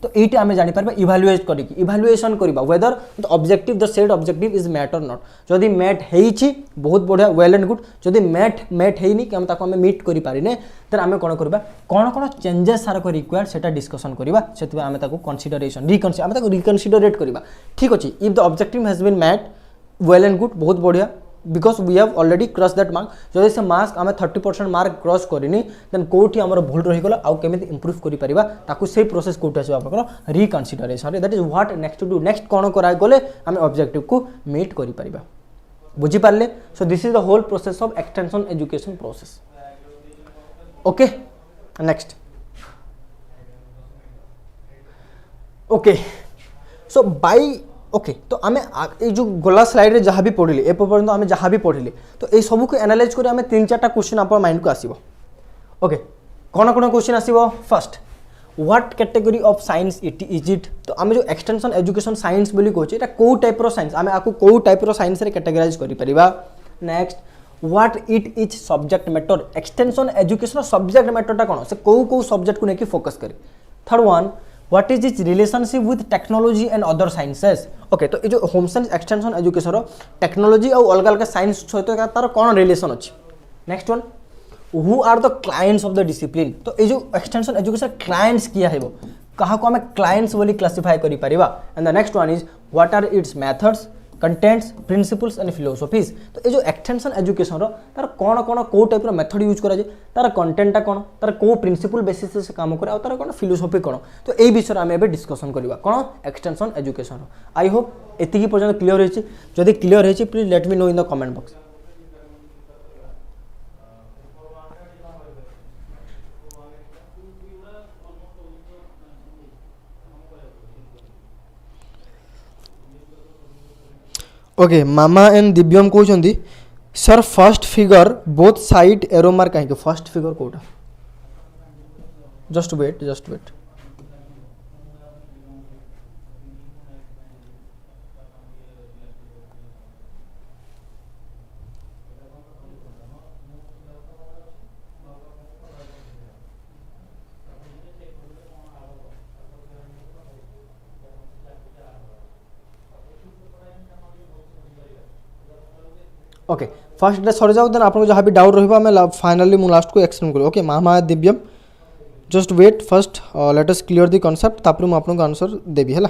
तो ये आम जापर इभालुएट करके इभालुएशन करवा whether the objective the said objective is met और नॉट जदि मेट होइछि बहुत बढ़िया वेल एंड गुड जदि मेट होइनी कि आम मीट करि पारिने देन आम कौन करबा कौन चेंजेस सार को रिक्वायर्ड सेटा डिस्कशन करबा सेति आम ताको कंसीडरेशन आम ताको रिकनसीडरेट करबा ठीक अछि if the objective has been met well and good बहुत बढ़िया because we have already cross that mark जदि से मार्क्स आम 30% मार्क क्रॉस करनी देन कौटी आमर भूल रहीगला आउ केमी इंप्रूव करिपरिबा ताकू से प्रोसेस कौट आसो आपनकर reconsideration that is what next to do next कौन करा गले आम ऑब्जेक्टिव को मीट करिपरिबा बुझी पारले so this is the whole process of extension education process okay next okay so bye okay तो आम जो गला स्लाइड रे जहाँ भी पढ़िले ए पर्यंत आम जहाँ भी पढ़िले तो ये सब को एनालाइज कर आम 3-4टा क्वेश्चन आप माइंड को आसीबो ओके कौन कौन क्वेश्चन आसीबो first what category of science it is it तो आम जो एक्सटेंशन एजुकेशन साइंस बोली कहछे एटा को टाइप रो साइंस आम आकु को टाइप रो साइंस रे कैटेगराइज करि परिबा next what it is subject matter extension education subject मैटरटा कौन से को सब्जेक्ट को लेके फोकस करे third one what is is relationship with technology and other sciences okay तो ये जो home science extension education technology और अलग अलग साइंस सहित तार कौन रिलेशन अच्छी next one who are the clients of the discipline तो ये जो एक्सटेंशन एजुकेशन क्लाइंट्स किया है वो कहा को आम क्लाइंट्स बोली क्लासिफाई करि परिबा and the next one is what are its methods contents principles and philosophies तो ये जो एक्सटेंशन एजुकेशन तार कौन कौन को टाइप मेथड यूज करा तार कंटेंटा कौन तार को प्रिंसिपल बेसिस से काम करे तार कौन फिलोसफी कौन तो यही विषय आम एबे डिस्कशन करवा कौन एक्सटेंशन एजुकेशन आई होप एतिकी पर्यंत क्लियर होइछि जदि क्लियर होइछि please let me know in the comment box okay Mama and Divyam कहते sir first figure both side arrow mark कहीं फर्स्ट फिगर कोटा जस्ट वेट ओके फर्स्ट सरी जाओ देन आपको जहाँ भी डाउट रहा मैं फाइनली मु लास्ट को एक्सप्लेन करूँ okay Mama Divyam just wait first let us clear the concept तापर मु आपको आंसर देबी है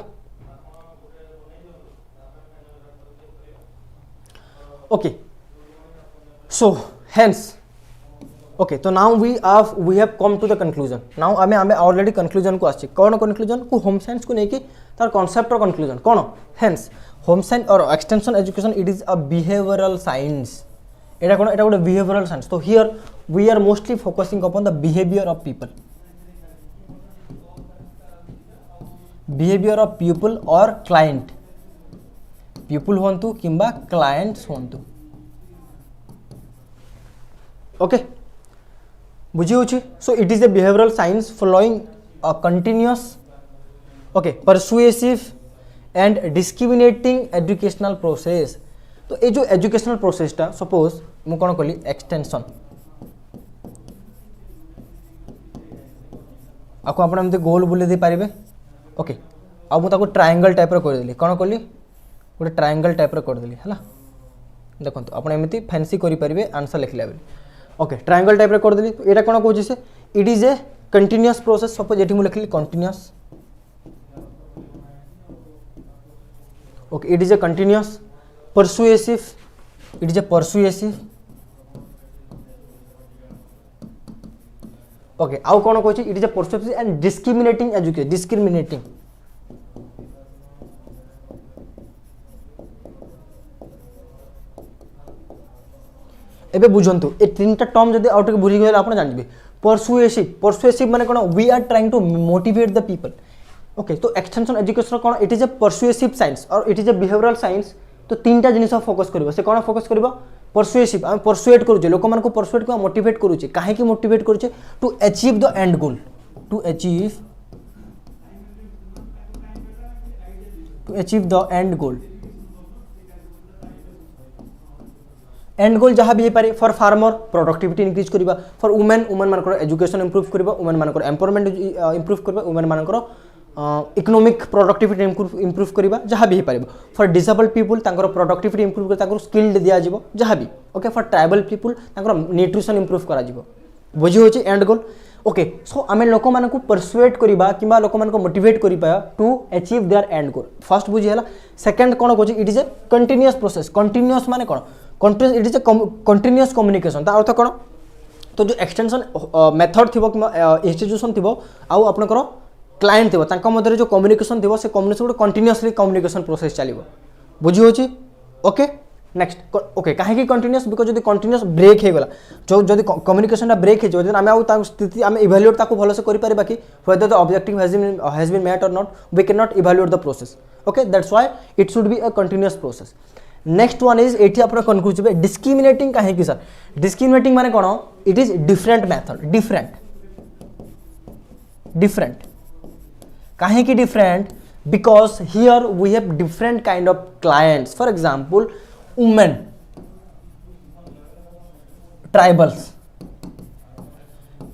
ओके सो हेंस ओके तो now we have come to the conclusion now आमे ऑलरेडी कंक्लूजन को आछि कौन कंक्लूजन को होम साइंस को लेके तार कांसेप्ट रो कंक्लूजन कौन हेंस होम साइंस और extension education it is a behavioural science एटा कोन एटा गोटे बिहेवियरल साइंस तो here we are mostly focusing upon the behaviour of people behaviour of people और क्लाइंट पीपल होंतु किंबा क्लाइंट्स होंतु ओके बुझी होची so it is a behavioural science following a continuous okay persuasive and discriminating educational process तो ये जो एजुकेशनल प्रोसेसटा सपोज मु कौन कली एक्सटेंशन आपको आप गोल बुले दे पारे ओके आ मुझे ट्रायंगल टाइप करदेली कौन कली गोटे ट्रायंगल टाइप करदेली है देखो आप फैंसी करेंगे आंसर लिखला बेले ओके ट्रायंगल टाइप करदेली तो यहाँ कौन कौन से it is A continuous process suppose ये मुझे लिखली continuous okay it is A continuous persuasive it is a persuasive okay आउ कौन कहछि it is a persuasive and discriminating education discriminating एबे बुझंतु ए तीनटा टर्म जदी आउट के बुझी गेल आपण जानबे persuasive माने कोन we are trying to motivate the people okay तो extension education cone it is a persuasive science और it is a behavioral science तो तीन टा जिनिस फोकस करबो से कोन फोकस करबो परसुएसिव हम परसुएट करूचे लोक मान को परसुएट को मोटिवेट करूचे काहे की मोटिवेट करूचे to achieve the end goal to achieve the end goal जहाँ भी पारे फॉर फार्मर प्रोडक्टिविटी इंक्रीज करबा फॉर वुमेन मान एजुकेशन इंप्रूव करबा वुमेन मान एम्पावरमेंट इंप्रूव करबा वुमेन मान इकोनॉमिक प्रोडक्टिविटी इंप्रूव करबा जहाँ भी पारे फॉर डिसेबल्ड पीपल तांकर प्रोडक्टिविटी इंप्रूव कर तांकर स्किल्ड दिया जिवो जहाँ भी ओके फॉर ट्राइबल पीपल तांकर न्यूट्रिशन इंप्रूव करा जिवो बुझी होची एंड गोल ओके सो आमे लोक मान को परसुएट करबा किबा लोक मान को मोटिवेट करबा to achieve their end goal first बुझी हला सेकंड कोन कोची it is a continuous process continuous माने कोन continuous it is a continuous communication ता अर्थ कोन तो जो एक्सटेंशन मेथड थिबो किबा इंस्टीट्यूशन थिबो आउ आपनकर क्लाइंट थो तांका मध्य जो कम्युनिकेशन थो से कम्युनिकेशन गोटे कंटिन्यूअसली कम्युनिकेशन प्रोसेस चलो बुझी होची ओके नेक्स्ट ओके कहीं कंटिन्यूअस बिकज जो कंटिन्यूअस ब्रेक हो गला जो जदि कम्युनिकेशन ब्रेक हो आम आउ स्थिति आम इभाल्युएट ताको भलसे करि परिबा कि whether the objective has been met और not we can not evaluate the process okay that's why it should be a continuous process next one is एटी आप कन्क्लूसिव डिस्क्रिमिनेटिंग कहीं सर डिस्क्रिमिनेटिंग माने कोन it is different method different कहीं की different because here we have different kind of clients for example women tribals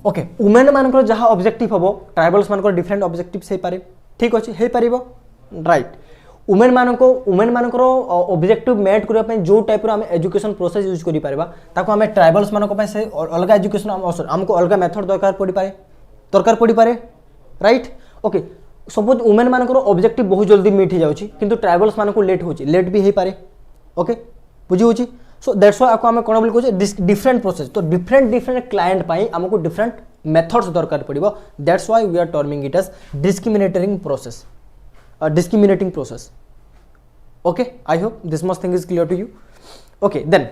okay women मान जहाँ ऑब्जेक्टिव हम ट्राइबल्स मान डिफरेंट ऑब्जेक्टिव से पारे ठीक अच्छे हो पार राइट वुमेन मान ऑब्जेक्टिव मेट करने जो टाइप आम एजुकेशन प्रोसेस यूज कर पारे ट्राइबल्स मान से अलग एजुकेशन आमको अलग मेथड दरकार पड़ पारे राइट ओके सपोज वुमेन मान ऑब्जेक्टिव बहुत जल्दी मीट हो जाउछि किंतु ट्राइबल्स मान को लेट भी हो पारे ओके बुझी होछि सो दैट्स व्हाई आको हम कोन बोल कहै डिफरेंट प्रोसेस तो डिफरेंट क्लाइंट पाई हमको डिफरेंट मेथड्स दरकार पड़िबो that's why we are terming it as discriminating process okay I hope this much thing is clear to you okay then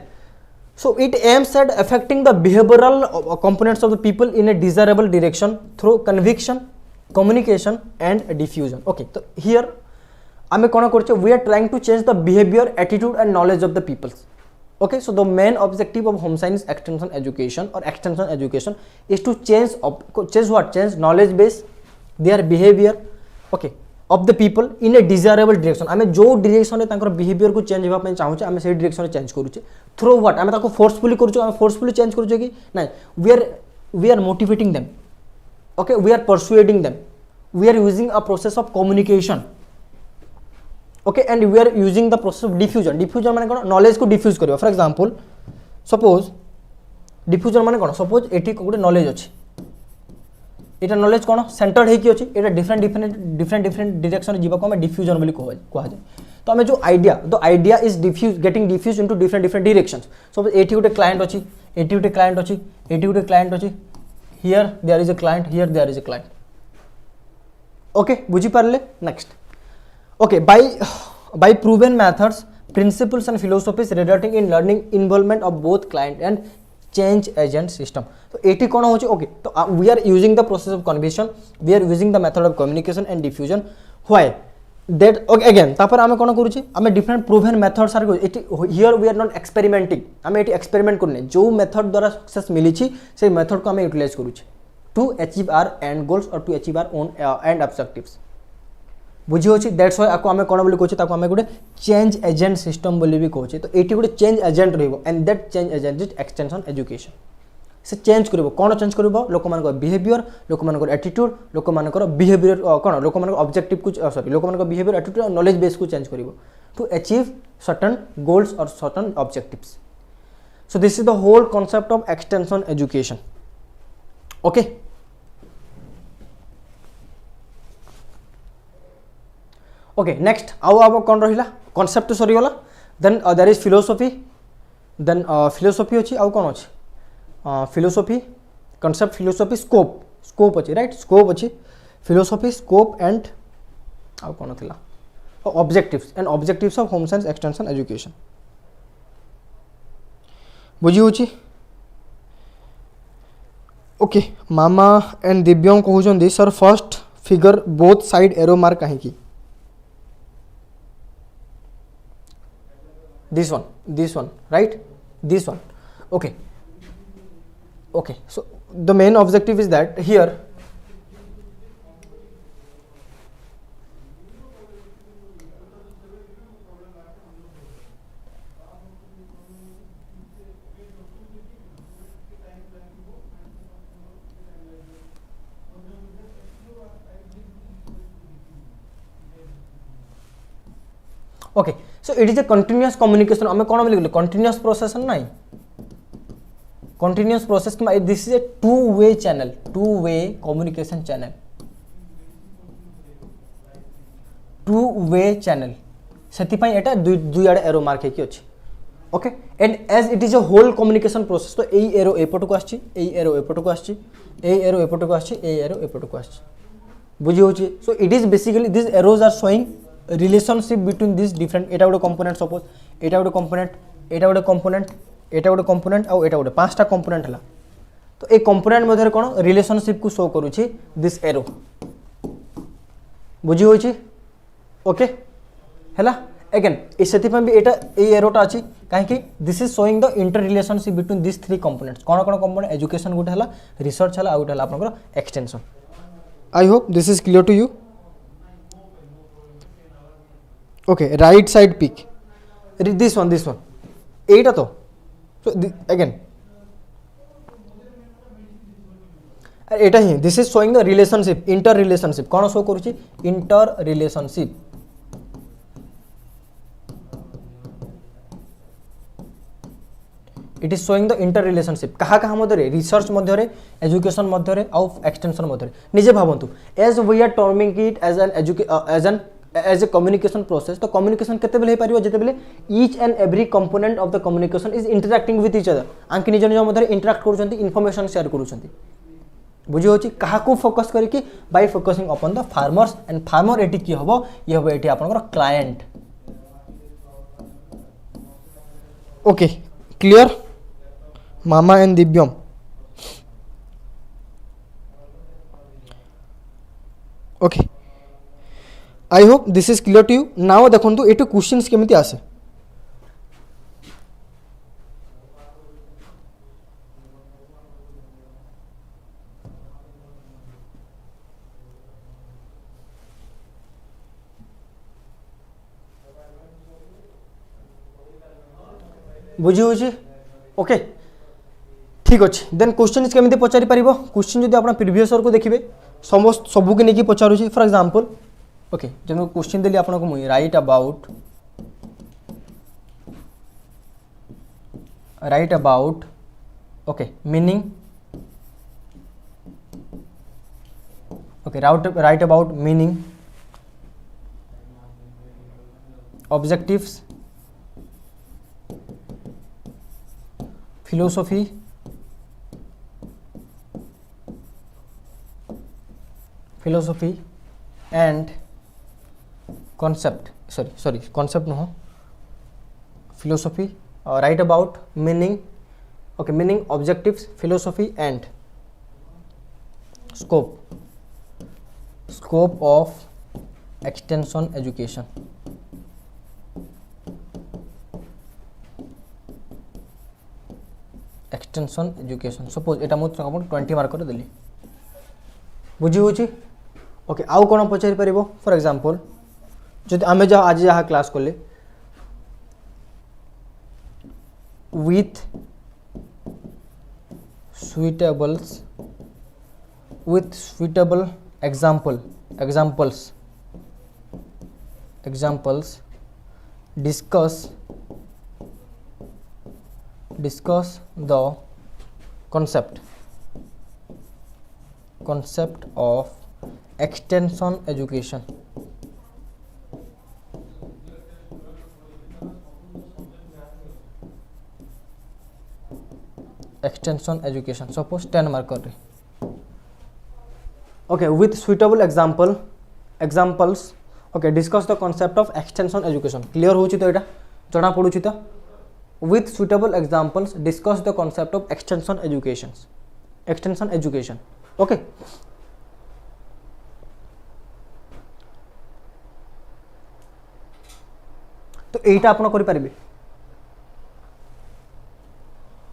so it aims at affecting the behavioral components of the people in a desirable direction through conviction communication and diffusion okay so here ame kona korche we are trying to change the behavior attitude and knowledge of the peoples okay so the main objective of home science extension education is to change knowledge base their behavior okay of the people in a desirable direction आमे जो डायरेक्शन में तांकर बिहेवियर को चेंज होबा चाहूचे आमे से डायरेक्शन में चेंज करूचे थ्रू व्हाट आमे ताको फोर्सफुली करूचे आमे फोर्सफुली चेंज करूचे कि नहीं we are motivating them okay we are persuading them we are using a process of communication okay and we are using the process of diffusion माने कोन नॉलेज को डिफ्यूज करबा फॉर एग्जांपल सपोज डिफ्यूजन माने कोन सपोज एठी गोटे नॉलेज अछि एटा नॉलेज कौन सेंटर्ड है कि अच्छे ये डिफरेंट डायरेक्शन जीवा को डिफ्यूजन बोली कह जाए तो आम जो idea is getting diffuse into different directions suppose एटी गोटे क्लाइंट अच्छी एटी गोटे क्लाइंट अच्छी एटी गोटे क्लाइंट अच्छी here there is a client here there is a client okay बुझी पारले next okay by proven methods principles and philosophies regarding in learning involvement of both client and change agent system. तो एटी कौन हो ओके, तो we are using the process of conversation, we are using the method of communication and diffusion why that okay again तापर आमे कोन करूची आमे डिफरेंट प्रूवन मेथड्स आर एटी here we are not experimenting, आमे एटी एक्सपेरिमेंट करने जो मेथड द्वारा सक्सेस मिली छी से मेथड को आमे यूटिलाइज करूची to achieve our end goals or to achieve our own end objectives. बुझी होची दैट्स व्हाई आको आमे कोन बोली कहूची ताको आमे गुडे चेंज एजेंट सिस्टम बोली भी कहूची। तो एटी गुडे चेंज एजेंट रहइबो and that change agent is extension education. से चेंज करिवो कोन चेंज करिवो लोक मानकर बिहेवियर, लोक मानकर एटीट्यूड, लोक मानकर बिहेवियर कोन लोक मानकर ऑब्जेक्टिव को सॉरी लोक मानकर behaviour attitude or knowledge base को चेंज करिवो to achieve certain goals or certain objectives. So this is the whole concept of extension education. Okay okay next आउ कौन रहा कॉन्सेप्ट सरीगला then there is philosophy then philosophy अच्छी आउ कौन अच्छी philosophy concept philosophy scope scope अच्छी राइट स्कोप अच्छी फिलोसफी स्कोप एंड आउ कौन थी objectives and objectives of home science extension education. बुझी होची ओके मामा एंड दिव्यम कहउछन sir first figure both side arrow mark कहीं this one right this one okay so the main objective is that here okay so it is a continuous communication हमें कौन बोले continuous process नहीं continuous process this is a two-way channel two-way communication channel two-way channel सेति पई एटा दुई आडे एरो मार्क हेकी अछि okay and as it is a whole communication process तो एई एरो एपट को आछि एई एरो एपट को आछि एई एरो एपट को आछि एई एरो एपट को आछि बुझी होछि so it is basically this arrows are showing relationship between this different एटा गोटे कंपोनेंट सपोज एटा गोटे कंपोनेंट एटा गोटे कंपोनेंट एटा गोटे कंपोनेंट आ एटा गोटे पांचटा कंपोनेंट हला तो ए कंपोनेंट मध्ये कोन रिलेशनशिप को शो करूछि दिस एरो बुझी होछि ओके हला अगेन ए सेति पे भी एटा ए एरोटा अछि काहे कि this is showing the inter relationship between this three components कोन कोन कंपोनेंट एजुकेशन गोटे हला रिसर्च हला आ गोटे हला आपनकर extension. I hope this is clear to you okay right side peak this one एटा तो so again Etah he this is showing the relationship inter relationship कौन शो करूची inter relationship it is showing the inter relationship कहा कहा मध्य रे रिसर्च मध्य रे एजुकेशन मध्य रे और एक्सटेंशन मध्य रे निजे भावंतु as we are terming it as a communication process तो communication केते बेले पारियो जेते बेले each and every component of the communication is interacting with each other आंकि निज निज मध्य इंटरैक्ट करूछंती इन्फॉर्मेशन शेयर करूछंती बुझी होची कहा को फोकस करी कि by focusing upon the farmers and farmer एटी की हबो ये हबो एटी आपनकर client okay clear Mama and Divyam okay I hope this is clear to you now देखंतु एटू क्वेश्चंस केमिति आसे बुझी होची ओके ठीक अछि देन क्वेश्चन केमिति पचारि परिबो क्वेश्चन जदि आपण प्रीवियस ईयर को देखिबे समस्त सबु के नेकी पचारुची फॉर एग्जांपल ओके जब क्वेश्चन देली आपन को मुई right about okay meaning okay right about meaning objectives philosophy and concept sorry concept no philosophy, write about meaning, okay, meaning, objectives, philosophy and scope of extension education. Extension education suppose एटा मु 20 मार्क कर देली बुझी होची ओके आउ कोन पचारि परिबो फॉर एग्जांपल जदि आमे जा आज यहा क्लास करले with suitable examples discuss the concept of extension education. Extension education suppose 10 mark कर okay with suitable examples okay discuss the concept of extension education. clear होची तो एटा जणा पडुची तो with suitable examples discuss the concept of extension education okay तो एटा आपण करि परिबे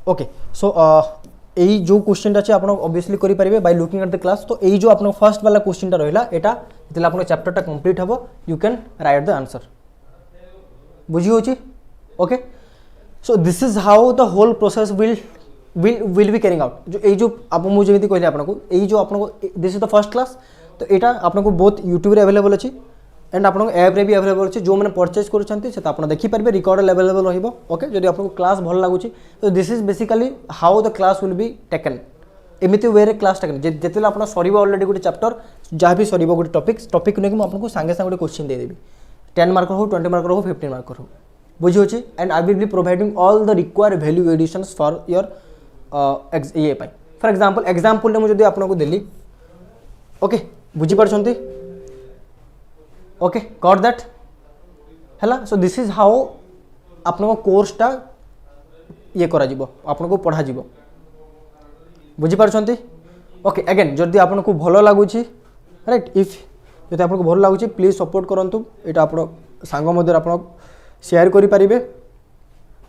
ओके सो एई जो क्वेश्चन अछि आपण ऑब्वियसली करि परिबे by looking at the class. तो एई जो आपण फर्स्ट वाला क्वेश्चन टा रहला एटा जतले आपण चैप्टर टा कंप्लीट हबो you can write the answer बुझी होची okay. So this is how the whole process will be carrying out. जो एई जो आप मु जेमिति कहले आपनको एई जो आपनको this is the first class. तो एटा आपनको बोथ यूट्यूब रे अवेलेबल अछि एंड आपनको ऐप रे भी अवेलेबल अछि. जो माने परचेज करूछंती से आपण देखि परबे रिकॉर्ड अवेलेबल रहिबो ओके. जदि आपनको क्लास भल लागुछि तो this is basically how the class will be taken. एमिति वे रे क्लास टेकन जेतेला आपण सरीबो ऑलरेडी गुटे चैप्टर जहाँ भी सरीबो गुटे टॉपिक नै कि मु आपनको संगे संगे क्वेश्चन दे देबी 10 मार्क हो 20 मार्क हो 15 मार्क हो बुझी होची. And I will be providing all the required value additions for your ये पाई. फॉर एग्जांपल ने मु जदि आपनको देली ओके बुझी परछंती ओके गॉट दैट हैला. सो दिस इज हाउ आपनको कोर्स टा ये करा जिवो आपनको पढ़ा जिवो बुझी परछंती ओके. अगेन जदि आपनको भलो लागुची राइट इफ जदि आपनको भलो लागुची प्लीज सपोर्ट करंतु. एटा आपण सांग मध्ये आपण शेयर करि परिबे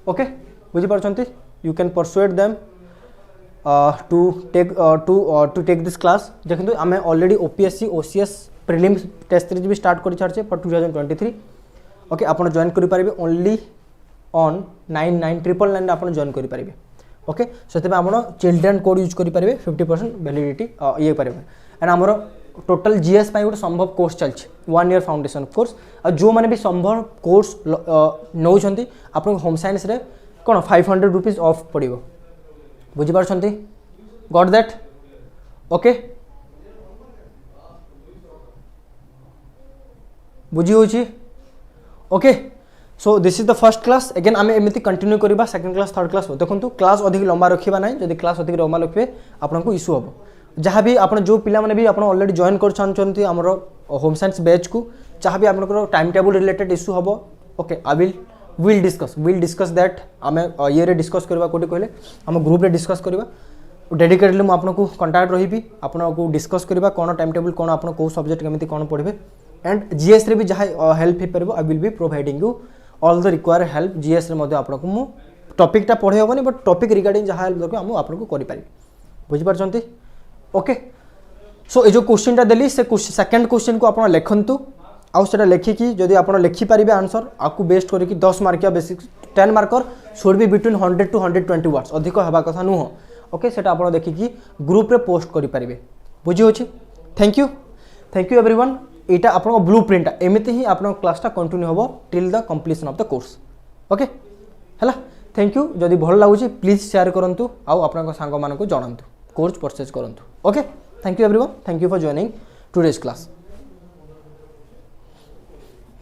ओके बुझी परछंती. You can persuade them to take this class. देखंतु आमे already OPSC OCS prelims test series भी स्टार्ट कर छारछे फॉर 2023 ओके. आपण जॉइन करि परिबे ओनली ऑन 9999 आपण जॉइन करि परिबे ओके. सो तबे आपण चिल्ड्रन कोड यूज करि परिबे 50% वैलिडिटी ये परिबे. एंड हमर टोटल जीएस पाई गोटे संभव कोर्स चलछि 1 ईयर फाउंडेशन कोर्स. जो माने भी संभव कोर्स नौ छंती आपण होम साइंस रे कोन 500 रुपीस ऑफ पड़िबो बुझी परछंती गॉट दैट ओके बुझी होची okay. So this is the first class. Again आमे एमिति कंटिन्यू करबा सेकंड क्लास थर्ड क्लास. देखंतु क्लास अधिक लंबा रखिबा नै. जदि क्लास अधिक लंबा रखिबे आपनको इशू हबो. जहाँ भी आप जो पिला माने भी आप ऑलरेडी जॉइन कर चाहते आमर होम साइंस बैच को जहाँ भी आपन टाइम टेबल रिलेटेड इशू हम okay I will discuss that आम ये डिस्कस करवा कोटी कहले आम ग्रुप रे डिस्कस करवा डेडिकेटली मुझे आपको कंटाक्ट रही आपको डिस्कस करवा कौन टाइम टेबल कौन आप कौ सब्जेक्ट केमी कौन पढ़े. एंड जीएस रे भी जहाँ हेल्प हो पार I will be providing you all the required help. GS रे मध्य आपको मु टॉपिकटा पढ़े हेनी बट टॉपिक रिगार्डिंग जहाँ हेल्प दरकार मुझे आपको करें बुझीपारछंती ओके. सो ये जो क्वेश्चन टा देली से सेकंड क्वेश्चन को आप लिखंतु आउ सेटा लिखिकी जदि आप लिखि पारिबे आंसर आपको बेस्ट करिकी 10 मार्क या basic 10 marker should be between 100 to 120 words अधिक हेबा कथा नुह ओके. सेटा आप देखिकी ग्रुप रे पोस्ट करि पारिबे बुझी होची. Thank you everyone. एटा आपन ब्लू प्रिंट एमिति ही आपन क्लासटा कंटिन्यू होबो till the completion of the course okay हैला. Thank you. जदि भल लागुची प्लीज शेयर करंतु आउ आपन सांग मानको जणांतु कोर्स परचेज करंतु okay. Thank you everyone. Thank you for joining today's class.